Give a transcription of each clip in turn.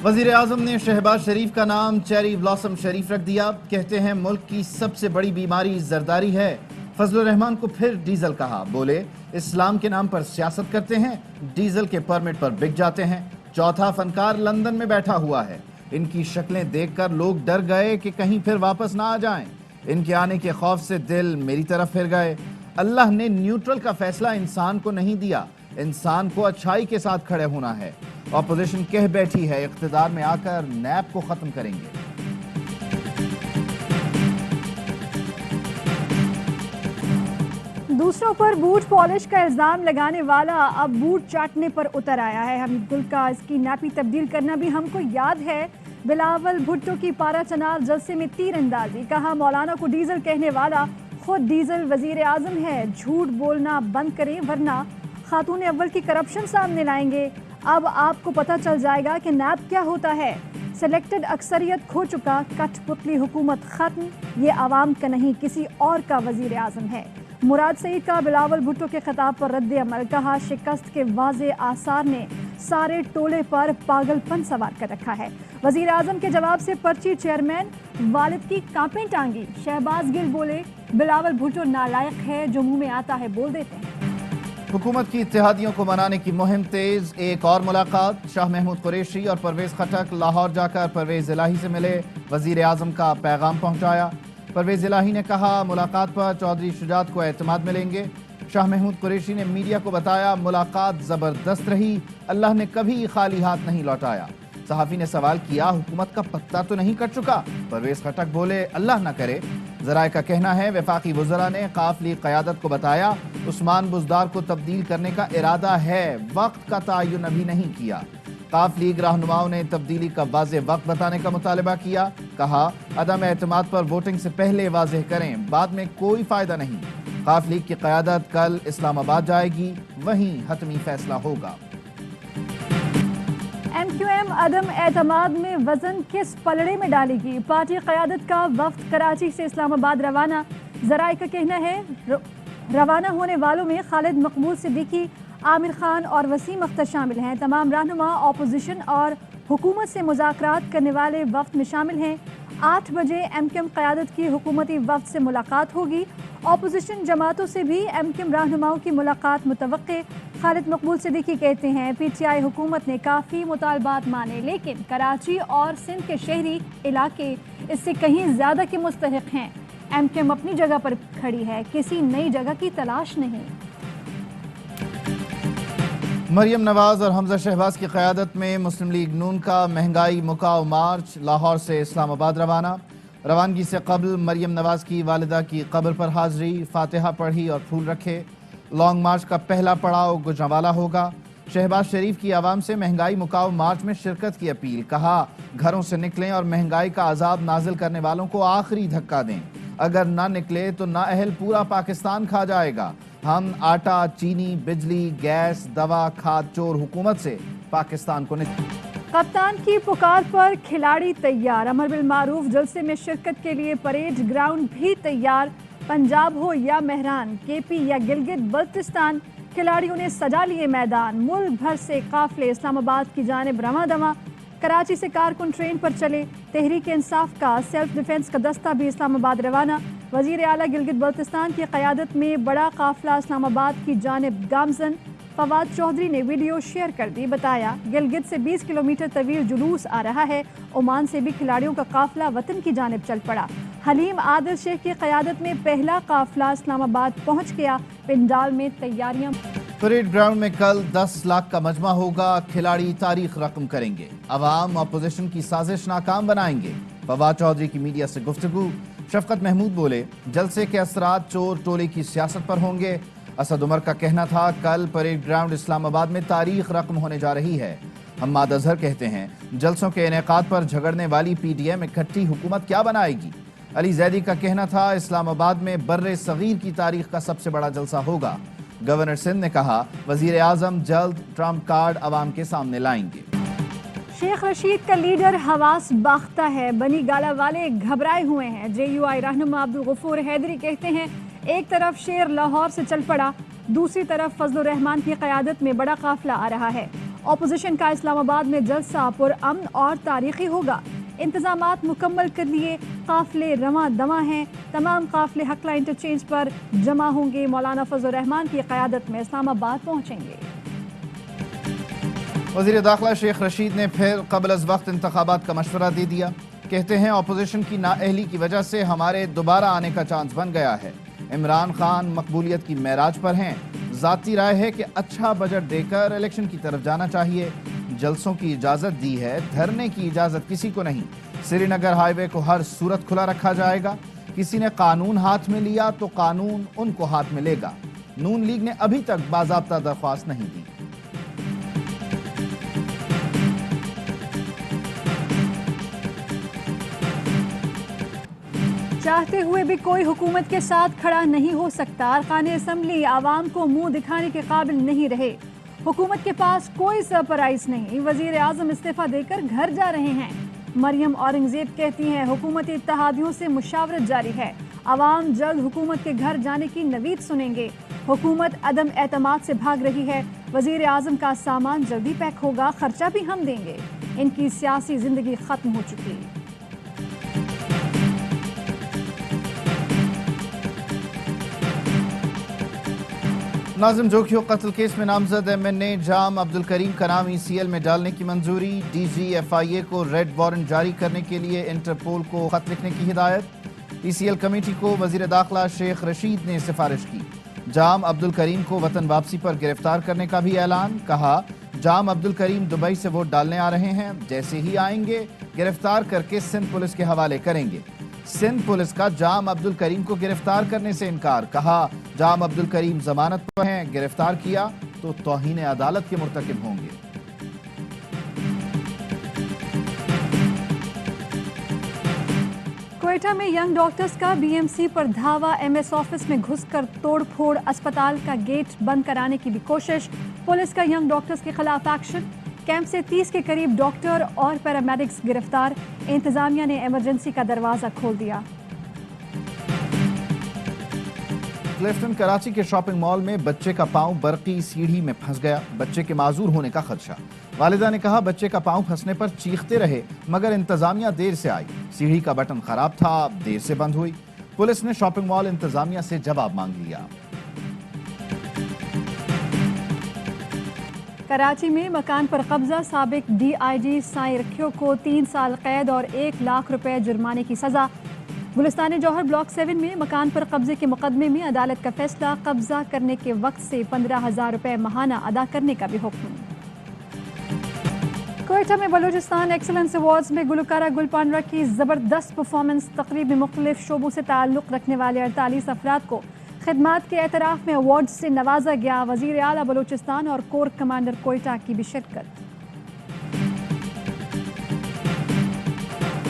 वज़ीर आज़म ने शहबाज शरीफ का नाम चेरी ब्लॉसम शरीफ रख दिया। कहते हैं मुल्क की सबसे बड़ी बीमारी जरदारी है। फजलुर रहमान को फिर डीजल कहा। बोले इस्लाम के नाम पर सियासत करते हैं, डीजल के परमिट पर बिक जाते हैं। चौथा फनकार लंदन में बैठा हुआ है। इनकी शक्लें देखकर लोग डर गए कि कहीं फिर वापस ना आ जाएं। इनके आने के खौफ से दिल मेरी तरफ फिर गए। अल्लाह ने न्यूट्रल का फैसला इंसान को नहीं दिया, इंसान को अच्छाई के साथ खड़े होना है। ऑपोजिशन कह बैठी है इख्तिदार में आकर नैब को खत्म करेंगे। दूसरों पर बूट पॉलिश का इल्जाम लगाने वाला अब बूट चाटने पर उतर आया है। हमीद गुल का इसकी नापी तब्दील करना भी हमको याद है। बिलावल भुट्टो की पारा चनार जलसे में तीर अंदाजी। कहा मौलाना को डीजल कहने वाला खुद डीजल वजीर आजम है। झूठ बोलना बंद करें वरना खातून अव्वल की करप्शन सामने लाएंगे। अब आपको पता चल जाएगा कि नैब क्या होता है। सिलेक्टेड अक्सरियत खो चुका, कठपुतली हुकूमत खत्म। ये आवाम का नहीं किसी और का वजीर आजम है। मुराद सईद का बिलावल भुट्टो के खिताब पर रद्द अमल। कहा शिकस्त के वाज़े आसार ने सारे टोले पर पागलपन सवार कर रखा है। वजीर आजम के जवाब से पर्ची चेयरमैन वालिद की कांपें टांगी। शहबाज गिल बोले बिलावल भुट्टो नालायक है, जो मुंह में आता है बोल देते हैं। हुकूमत की इत्तेहादियों को मनाने की मुहिम तेज। एक और मुलाकात। शाह महमूद कुरैशी और परवेज खटक लाहौर जाकर परवेज इलाही से मिले। वजीर आजम का पैगाम पहुंचाया। परवेज इलाही ने कहा मुलाकात पर चौधरी शुजात को एतमाद मिलेंगे। शाह महमूद कुरैशी ने मीडिया को बताया मुलाकात जबरदस्त रही, अल्लाह ने कभी खाली हाथ नहीं लौटाया। सहाफी ने सवाल किया हुकूमत का पत्ता तो नहीं कट चुका? परवेज खटक बोले अल्लाह न करे। ज़राए का कहना है वफाकी वज़रा ने काफली क़यादत को बताया उस्मान बुज़दार को तब्दील करने का इरादा है, वक्त का तयन अभी नहीं किया। काफ लीग रहनुमाओं ने तब्दीली का वाज़ेह वक्त बताने का मुतालबा किया। कहा अदम एतमाद पर वोटिंग से पहले वाज़ेह करें, बाद में कोई फ़ायदा नहीं। काफ लीग की क़यादत कल इस्लामाबाद जाएगी, वहीं हतमी फैसला होगा। MQM अदम एतमाद में वजन किस पलड़े में डालेगी? पार्टी क़यादत का वफ्द कराची से इस्लामाबाद रवाना। ज़राए का कहना है रवाना होने वालों में खालिद मकबूल सिद्दीकी, आमिर खान और वसीम अख्तर शामिल हैं। तमाम रहनुमा ऑपोजिशन और हुकूमत से मुज़ाकरात करने वाले वफ्द में शामिल हैं। 8 बजे MQM क़यादत की हुकूमती वफ्द से मुलाकात होगी। ऑपोजिशन जमातों से भी MQM रहनुमाओं की मुलाकात मुतवक्के। खालिद मकबूल सिद्दीकी कहते हैं PTI हुकूमत ने काफ़ी मुतालबात माने, लेकिन कराची और सिंध के शहरी इलाके इससे कहीं ज़्यादा के मुस्तहिक हैं। MQM अपनी जगह पर खड़ी है, किसी नई जगह की तलाश नहीं। मरियम नवाज और हमजा शहबाज की क़यादत में मुस्लिम लीग नून का महंगाई मुकाव मार्च लाहौर से इस्लामाबाद रवाना। रवानगी से कबल मरियम नवाज की वालिदा की कब्र पर हाज़री, फातिहा पढ़ी और फूल रखे। लॉन्ग मार्च का पहला पड़ाव गुजरांवाला होगा। शहबाज शरीफ की आवाम से महंगाई मुकाव मार्च में शिरकत की अपील। कहा घरों से निकलें और महंगाई का अजाब नाजिल करने वालों को आखिरी धक्का दें। अगर ना निकले तो नाअहल पूरा पाकिस्तान खा जाएगा। हम आटा, चीनी, बिजली, गैस, दवा, खाद चोर हुकूमत से पाकिस्तान को कप्तान की पुकार पर खिलाड़ी तैयार। अमर बिल मारूफ जलसे में शिरकत के लिए परेड ग्राउंड भी तैयार। पंजाब हो या मेहरान, KP या गिलगित बल्तिस्तान, खिलाड़ियों ने सजा लिए मैदान। मुल्क भर से काफिले इस्लामाबाद की जानिब रवां दवा। कराची से कारकुन ट्रेन पर चले। तहरीक इंसाफ का सेल्फ डिफेंस का दस्ता भी इस्लामाबाद रवाना। वजीर आला गिलगित बल्तिस्तान की क़यादत में बड़ा काफिला इस्लामाबाद की जानिब गामजन। फवाद चौधरी ने वीडियो शेयर कर दी। बताया गिलगित से 20 किलोमीटर तवील जुलूस आ रहा है। ओमान से भी खिलाड़ियों का काफिला वतन की जानिब चल पड़ा। हलीम आदिल शेख की क़यादत में पहला काफिला इस्लामाबाद पहुँच गया। पिंडाल में तैयारियां। परेड ग्राउंड में कल 10 लाख का मजमा होगा। खिलाड़ी तारीख रकम करेंगे। अवाम अपोजिशन की साजिश नाकाम बनाएंगे। फवाद चौधरी की मीडिया से गुफ्तगू। शफकत महमूद बोले जलसे के असरात चोर टोले की सियासत पर होंगे। असद उमर का कहना था कल परेड ग्राउंड इस्लामाबाद में तारीख रकम होने जा रही है। हम्माद अजहर कहते हैं जलसों के इनेकाद पर झगड़ने वाली PTM इकट्ठी हुकूमत क्या बनाएगी। अली जैदी का कहना था इस्लामाबाद में बर्रे सगीर की तारीख का सबसे बड़ा जलसा होगा। गवर्नर सिंध ने कहा वजीर आजम जल्द ट्रम्प कार्ड अवाम के सामने लाएंगे। शेख रशीद का लीडर हवास बाख्ता है। बनी गाला वाले घबराए हुए हैं। JUI रहनुमा अब्दुल गफूर हैदरी कहते हैं एक तरफ शेर लाहौर से चल पड़ा, दूसरी तरफ फजलुर रहमान की क़यादत में बड़ा काफिला आ रहा है। अपोजिशन का इस्लामाबाद में जलसा पुरअमन और तारीखी होगा। इंतजामात मुकम्मल कर लिए, काफिले रवां दवा हैं। तमाम काफिले हकला इंटरचेंज पर जमा होंगे। मौलाना फजल रहमान की क़यादत में इस्लामाबाद पहुंचेंगे। वज़ीर दाखिला शेख रशीद ने फिर क़ब्ल अज़ वक्त इंतखाबात का मशवरा दे दिया। कहते हैं अपोजिशन की नाअहली की वजह से हमारे दोबारा आने का चांस बन गया है। इमरान खान मकबूलियत की मेराज पर हैं। ज़ाती राय है कि अच्छा बजट देकर इलेक्शन की तरफ जाना चाहिए। जलसों की इजाज़त दी है, धरने की इजाज़त किसी को नहीं। श्रीनगर हाईवे को हर सूरत खुला रखा जाएगा। किसी ने कानून हाथ में लिया तो कानून उनको हाथ में लेगा। नून लीग ने अभी तक बाज़ाब्ता दरख्वास्त नहीं दी। चाहते हुए भी कोई हुकूमत के साथ खड़ा नहीं हो सकता। अरकान असम्बली आवाम को मुंह दिखाने के काबिल नहीं रहे। हुकूमत के पास कोई सरप्राइज नहीं। वजीर आजम इस्तीफा देकर घर जा रहे हैं। मरियम औरंगजेब कहती हैं हुकूमती इत्तेहादियों से मुशावरत जारी है। आवाम जल्द हुकूमत के घर जाने की नवीद सुनेंगे। हुकूमत अदम एतमाद से भाग रही है। वजीर आजम का सामान जल्दी पैक होगा, खर्चा भी हम देंगे। इनकी सियासी जिंदगी खत्म हो चुकी। नाज़िम जोखियो कत्ल केस में नामजद MNA जाम अब्दुल करीम का नाम ECL में डालने की मंजूरी। DG FIA को रेड वारंट जारी करने के लिए इंटरपोल को खत लिखने की हिदायत। ECL कमेटी को वज़ीर दाखिला शेख रशीद ने सिफारिश की। जाम अब्दुल करीम को वतन वापसी पर गिरफ्तार करने का भी ऐलान। कहा जाम अब्दुल करीम दुबई से वोट डालने आ रहे हैं, जैसे ही आएंगे गिरफ्तार करके सिंध पुलिस के हवाले करेंगे। सिंध पुलिस का जाम अब्दुल करीम को गिरफ्तार करने से इनकार। कहा जाम अब्दुल करीम जमानत पर हैं, गिरफ्तार किया तो तौहीन अदालत के मुर्तकिब होंगे। क्वेटा में यंग डॉक्टर्स का BMC पर धावा। MS ऑफिस में घुसकर तोड़फोड़, अस्पताल का गेट बंद कराने की भी कोशिश। पुलिस का यंग डॉक्टर्स के खिलाफ एक्शन। कैंप से 30 के करीब डॉक्टर और पैरामेडिक्स गिरफ्तार। इंतजामिया ने इमरजेंसी का दरवाजा खोल दिया। क्लिफ्टन कराची के शॉपिंग मॉल में बच्चे का पांव बरकी सीढ़ी में फंस गया। बच्चे के माजूर होने का खदशा। वालिदा ने कहा बच्चे का पांव फंसने पर चीखते रहे मगर इंतजामिया देर से आई। सीढ़ी का बटन खराब था, देर से बंद हुई। पुलिस ने शॉपिंग मॉल इंतजामिया से जवाब मांग लिया। कराची में मकान पर कब्जा। साबिक DIG साई रखियो को 3 साल कैद और 1 लाख रुपए जुर्माने की सजा। गुलिस्तान जौहर ब्लॉक 7 में मकान पर कब्जे के मुकदमे में अदालत का फैसला। कब्जा करने के वक्त से 15,000 रुपए माहाना अदा करने का भी हुक्म। क्वेटा में बलूचिस्तान एक्सीलेंस अवार्ड्स में गुलकारा गुल पांडरा की ज़बरदस्त परफॉर्मेंस। तकरीब में मुख्तलिफ शोबों से ताल्लुक़ रखने वाले 48 अफराद को खिदमात के एतराफ़ में अवार्ड से नवाजा गया। वज़ीर आला बलूचिस्तान और कोर कमांडर क्वेटा की भी शिरकत।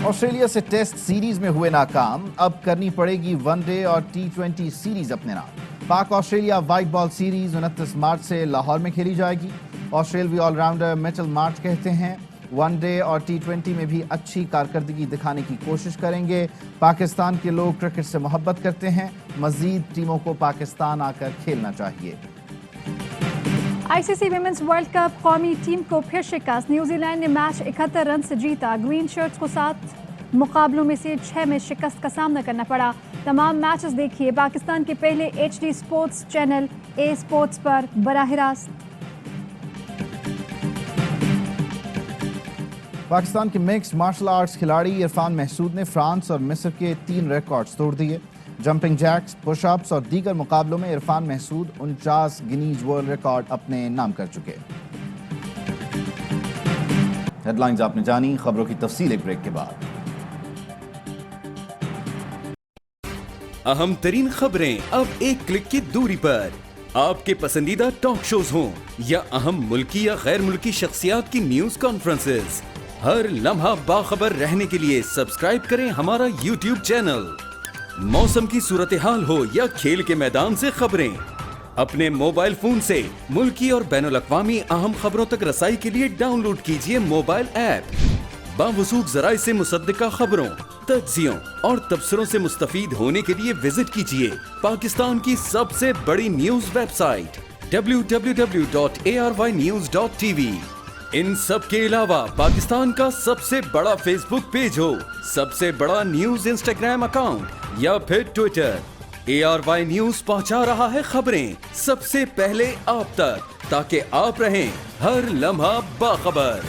ऑस्ट्रेलिया से टेस्ट सीरीज में हुए नाकाम, अब करनी पड़ेगी वनडे और T20 सीरीज अपने नाम। पाक ऑस्ट्रेलिया वाइट बॉल सीरीज 29 मार्च से लाहौर में खेली जाएगी। ऑस्ट्रेलवी ऑलराउंडर मिचेल मार्श कहते हैं वनडे और T20 में भी अच्छी कारकर्दगी दिखाने की कोशिश करेंगे। पाकिस्तान के लोग क्रिकेट से मोहब्बत करते हैं, मजीद टीमों को पाकिस्तान आकर खेलना चाहिए। ICC विमेंस वर्ल्ड कप कौमी टीम को फिर शिकस्त। न्यूजीलैंड ने मैच 71 रन से जीता। ग्रीन शर्ट्स को 7 मुकाबलों में से 6 में शिकस्त का सामना करना पड़ा। तमाम मैचेस देखिए पाकिस्तान के पहले HD sports channel A sports पर बराह रास्त। पाकिस्तान के मिक्स्ड मार्शल आर्ट्स खिलाड़ी इरफान महसूद ने फ्रांस और मिस्र के 3 रिकॉर्ड्स तोड़ दिए। जंपिंग जैक्स, पुशअप्स और दीगर मुकाबलों में Irfan Mahsud 49 Guinness world record अपने नाम कर चुके। हेडलाइंस आपने जानी, खबरों की तफसील एक ब्रेक के बाद। अहम तरीन खबरें अब एक क्लिक की दूरी पर। आपके पसंदीदा टॉक शोज हों या अहम मुल्की या गैर मुल्की शख्सियात की न्यूज कॉन्फ्रेंसेस, हर लम्हा बाखबर रहने के लिए सब्सक्राइब करें हमारा YouTube चैनल। मौसम की सूरत हाल हो या खेल के मैदान से खबरें, अपने मोबाइल फोन से मुल्की और बैनुल अक़वामी अहम खबरों तक रसाई के लिए डाउनलोड कीजिए मोबाइल ऐप। बावसूख ज़राए से मुसद्दिका खबरों, तज्ज़ियों और तबसरों से मुस्तफीद होने के लिए विजिट कीजिए पाकिस्तान की सबसे बड़ी न्यूज वेबसाइट www.arYnews.tv। ان سب کے علاوہ پاکستان کا سب سے بڑا فیس بک پیج ہو, سب سے بڑا نیوز انسٹاگرام اکاؤنٹ یا پھر ٹویٹر, ARY نیوز پہنچا رہا ہے خبریں سب سے پہلے آپ تک, تاکہ آپ رہیں ہر لمحہ باخبر.